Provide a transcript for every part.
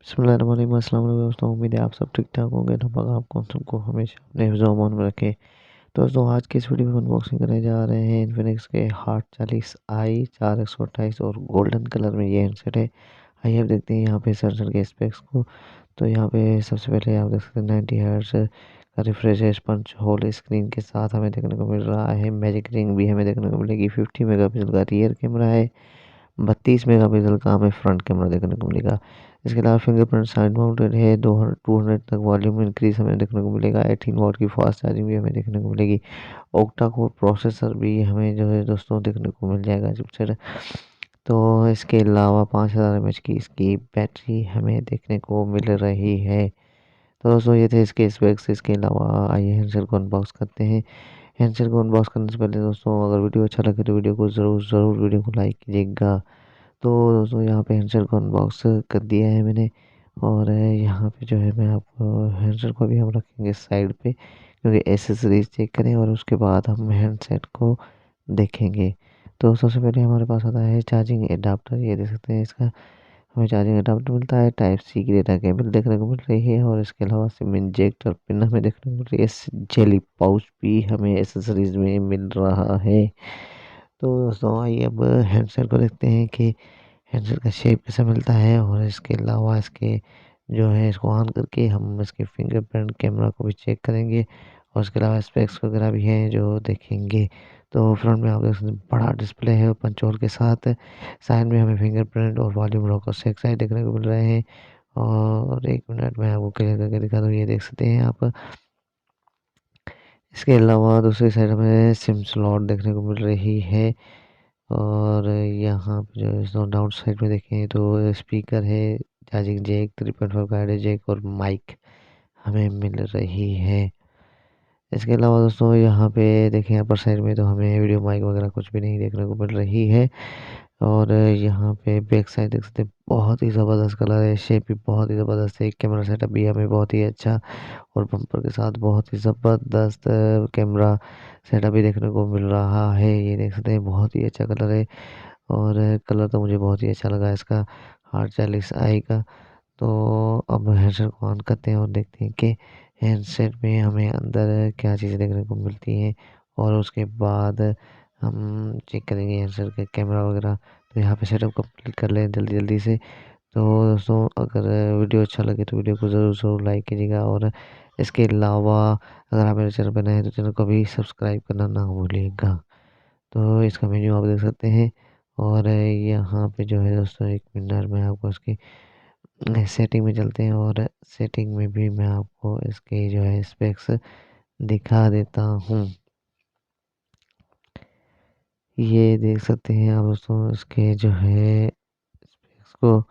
बिस्मिल्लाहिर्रहमानिर्रहीम। अस्सलाम वालेकुम दोस्तों, उम्मीद है आप सब ठीक ठाक होंगे। अल्लाह पाक आपको सबको हमेशा अपने हिफ्ज़-ओ अमान में रखे। तो दोस्तों, आज की इस वीडियो में अनबॉक्सिंग करने जा रहे हैं इन्फिनिक्स के हॉट 40i 4128 और गोल्डन कलर में ये हैंडसेट है। आइए अब देखते हैं यहाँ पे सेंसर के स्पेक्स को। तो यहाँ पे सबसे पहले आप देख सकते हैं 90 हर्ट्ज का रिफ्रेश पंच होल स्क्रीन के साथ हमें देखने को मिल रहा है। मैजिक रिंग भी हमें देखने को मिलेगी। 50 मेगापिक्सल का रियर कैमरा है। 32 मेगापिक्सल का हमें फ्रंट कैमरा देखने को मिलेगा। इसके अलावा फिंगरप्रिंट साइड माउंटेड है। 200 तक वॉल्यूम इंक्रीज हमें देखने को मिलेगा। 18 वॉट की फास्ट चार्जिंग भी हमें देखने को मिलेगी। ओक्टा कोर प्रोसेसर भी हमें जो है दोस्तों देखने को मिल जाएगा चिपसेट। तो इसके अलावा 5000 mAh की इसकी बैटरी हमें देखने को मिल रही है। तो दोस्तों, ये थे इसके स्पेक्स। इसके अलावा आइए हैंडसेट को अनबॉक्स करते हैं। हैंडसेट को अनबॉक्स करने से पहले दोस्तों, अगर वीडियो अच्छा लगे तो वीडियो को ज़रूर वीडियो को लाइक कीजिएगा। तो दोस्तों, यहाँ पे हैंडसेट को अनबॉक्स कर दिया है मैंने। और यहाँ पे जो है मैं आपको हैंडसेट को भी हम रखेंगे साइड पे, क्योंकि एसेसरीज चेक करें और उसके बाद हम हैंडसेट को देखेंगे। तो सबसे पहले हमारे पास आता है चार्जिंग एडाप्टर। ये देख सकते हैं, इसका हमें चार्जिंग एडाप्टर मिलता है। टाइप सी की डेटा केबल देखने को मिल रही है और इसके अलावा सिम इंजेक्टर पिन हमें देखने को मिल रही है। जेली पाउच भी हमें एसेसरीज में मिल रहा है। तो दोस्तों, आइए अब हैंडसेट को देखते हैं कि हैंडसेट का शेप कैसा मिलता है। और इसके अलावा इसके जो है इसको ऑन करके हम इसके फिंगरप्रिंट कैमरा को भी चेक करेंगे। और उसके अलावा स्पेक्स वगैरह भी हैं जो देखेंगे। तो फ्रंट में आप देख सकते हैं बड़ा डिस्प्ले है पंच होल के साथ। साइड में हमें फिंगरप्रिंट और वॉल्यूम रॉकर्स एक साइड देखने को मिल रहे हैं। और एक मिनट में आपको क्लियर करके दिखा दूँ, ये देख सकते हैं आप। इसके अलावा दूसरी साइड हमें सिम स्लॉट देखने को मिल रही है। और यहाँ पे जो है डाउन साइड में देखें तो स्पीकर है, चार्जिंग जैक, 3.5 का ऑडियो जैक और माइक हमें मिल रही है। इसके अलावा दोस्तों, यहाँ पे देखें अपर साइड में तो हमें वीडियो माइक वगैरह कुछ भी नहीं देखने को मिल रही है। और यहाँ पे बैक साइड देख सकते हैं, बहुत ही ज़बरदस्त कलर है। शेप भी बहुत ही ज़बरदस्त है। कैमरा सेटअप भी हमें बहुत ही अच्छा और बम्पर के साथ बहुत ही ज़बरदस्त कैमरा सेटअप भी देखने को मिल रहा है। ये देख सकते हैं, बहुत ही अच्छा कलर है। और कलर तो मुझे बहुत ही अच्छा लगा इसका, हॉट 40i का। तो अब हैंडसेट को ऑन करते हैं और देखते हैं कि हैंडसेट में हमें अंदर क्या चीज़ें देखने को मिलती हैं। और उसके बाद हम चेक करेंगे हैंडसेट का कैमरा वगैरह। तो यहाँ पे सेटअप कंप्लीट कर लें जल्दी जल्दी से। तो दोस्तों, अगर वीडियो अच्छा लगे तो वीडियो को ज़रूर लाइक कीजिएगा। और इसके अलावा अगर आप मेरे चैनल पर नए हैं तो चैनल को भी सब्सक्राइब करना ना भूलिएगा। तो इसका मेन्यू आप देख सकते हैं। और यहाँ पे जो है दोस्तों, एक मिनट में आपको इसकी सेटिंग में चलते हैं। और सेटिंग में भी मैं आपको इसके जो है स्पेक्स दिखा देता हूँ। ये देख सकते हैं आप दोस्तों, इसके जो है स्पेक्स को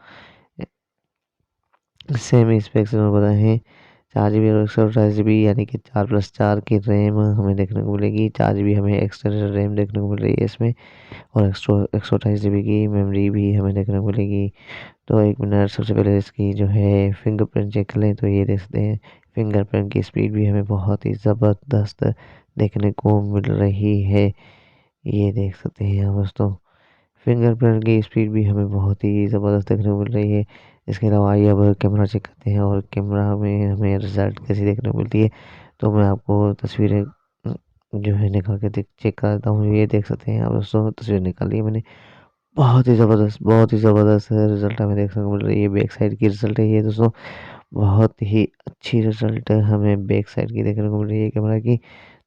सेम स्पेक्स में बताएं। 4 GB और 128 GB यानी कि 4+4 की रैम हमें देखने को मिलेगी। 4 GB हमें एक्सटर्नल रैम देखने को मिल रही है इसमें। और 128 GB की मेमोरी भी हमें देखने को मिलेगी। तो एक मिनट, सबसे पहले इसकी जो है फिंगरप्रिंट चेक कर लें। तो ये देख सकते हैं, फिंगरप्रिंट की स्पीड भी हमें बहुत ही ज़बरदस्त देखने को मिल रही है। ये देख सकते हैं आप दोस्तों, फिंगरप्रिंट की स्पीड भी हमें बहुत ही ज़बरदस्त देखने को मिल रही है। इसके अलावा आइए अब कैमरा चेक करते हैं और कैमरा में हमें रिजल्ट कैसी देखने को मिलती है। तो मैं आपको तस्वीरें जो है निकाल के चेक कर देता हूँ। ये देख सकते हैं आप दोस्तों, तस्वीर निकाल ली है मैंने। बहुत ही ज़बरदस्त रिजल्ट हमें देखने को मिल रही है। बैक साइड की रिजल्ट है ये दोस्तों। बहुत ही अच्छी रिजल्ट हमें बैक साइड की देखने को मिल रही है कैमरा की।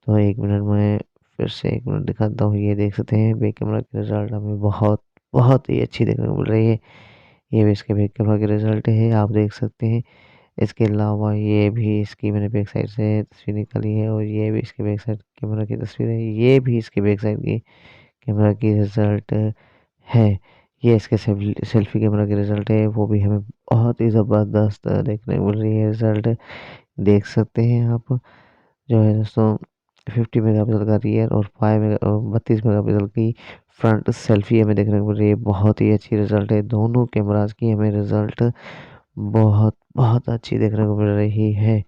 तो एक मिनट में फिर से एक मिनट दिखाता हूँ। ये देख सकते हैं, बैक कैमरा की रिजल्ट हमें बहुत बहुत ही अच्छी देखने को मिल रही है। ये भी इसके बैक कैमरा के रिजल्ट है, आप देख सकते हैं। इसके अलावा ये भी इसकी मैंने बैक साइड से तस्वीर निकाली है। और ये भी इसके बैक साइड कैमरा की तस्वीर है। ये भी इसके बैक साइड की कैमरा की रिजल्ट है। ये इसके सेल्फी कैमरा की रिजल्ट है, वो भी हमें बहुत ही ज़बरदस्त देखने को मिल रही है रिजल्ट। देख सकते हैं आप जो है दोस्तों, 50 मेगापिक्सल का रियर और 32 मेगापिक्सल की फ्रंट सेल्फी हमें देखने को मिल रही है। बहुत ही अच्छी रिजल्ट है, दोनों कैमरास की हमें रिजल्ट बहुत बहुत अच्छी देखने को मिल रही है।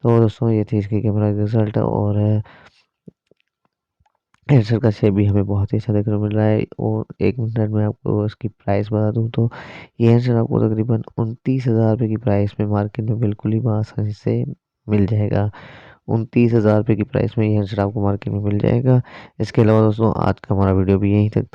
तो दोस्तों, ये थी इसकी कैमरा की रिजल्ट। और हैंडसेट का शेप भी हमें बहुत ही अच्छा देखने को मिल रहा है। और 1 मिनट में आपको इसकी प्राइस बता दूं तो ये हैंडसेट आपको तकरीबन 29,000 रुपये की प्राइस में मार्केट में बिल्कुल ही आसानी से मिल जाएगा। 29,000 रुपये की प्राइस में ये हैंडसेट आपको मार्केट में मिल जाएगा। इसके अलावा दोस्तों आज का हमारा वीडियो भी यहीं तक